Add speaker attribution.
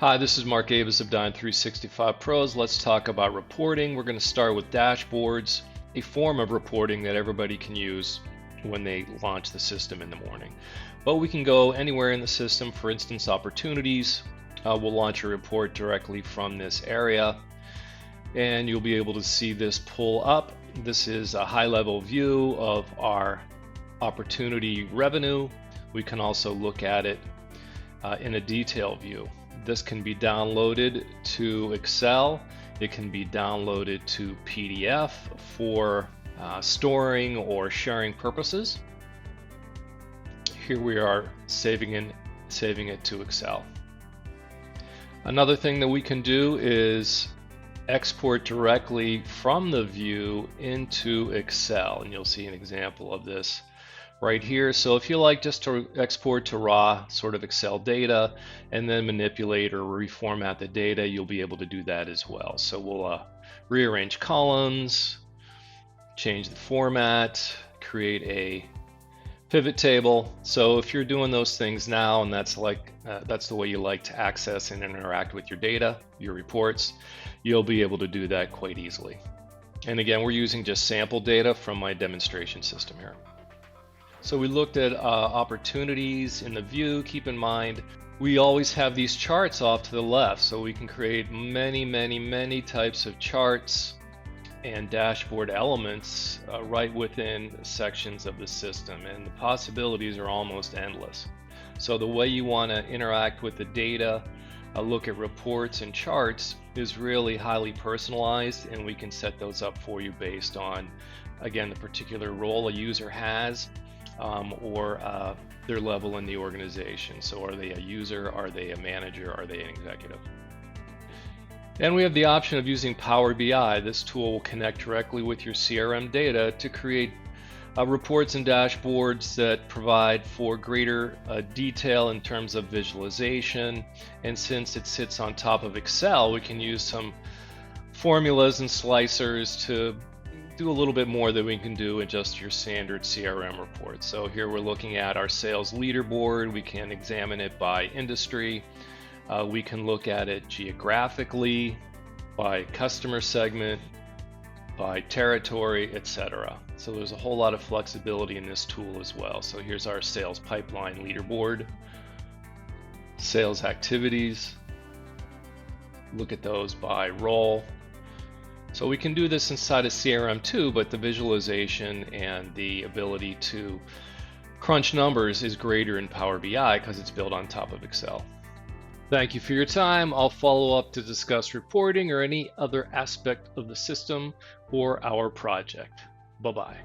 Speaker 1: Hi, this is Mark Avis of Dyn 365 Pros. Let's talk about reporting. We're going to start with dashboards, a form of reporting that everybody can use when they launch the system in the morning. But we can go anywhere in the system. For instance, opportunities. We'll launch a report directly from this area, and you'll be able to see this pull up. This is a high-level view of our opportunity revenue. We can also look at it in a detail view. This can be downloaded to Excel. It can be downloaded to PDF for storing or sharing purposes. Here we are saving it to Excel. Another thing that we can do is export directly from the view into Excel, and you'll see an example of this right here. So if you like just to export to raw sort of Excel data and then manipulate or reformat the data, you'll be able to do that as well. So we'll rearrange columns, change the format, create a pivot table. So if you're doing those things now and that's the way you like to access and interact with your data, your reports, you'll be able to do that quite easily. And again, we're using just sample data from my demonstration system here. So we looked at opportunities in the view. Keep in mind, we always have these charts off to the left, so we can create many types of charts and dashboard elements right within sections of the system, and the possibilities are almost endless. So the way you want to interact with the data, look at reports and charts, is really highly personalized, and we can set those up for you based on, again, the particular role a user has, or their level in the organization. So are they a user, are they a manager, are they an executive? And we have the option of using Power BI. This tool will connect directly with your CRM data to create reports and dashboards that provide for greater detail in terms of visualization. And since it sits on top of Excel, we can use some formulas and slicers to do a little bit more than we can do in just your standard CRM report. So here we're looking at our sales leaderboard. We can examine it by industry. We can look at it geographically, by customer segment, by territory, etc. So there's a whole lot of flexibility in this tool as well. So here's our sales pipeline leaderboard, sales activities. Look at those by role. So we can do this inside of CRM too, but the visualization and the ability to crunch numbers is greater in Power BI because it's built on top of Excel. Thank you for your time. I'll follow up to discuss reporting or any other aspect of the system or our project. Bye-bye.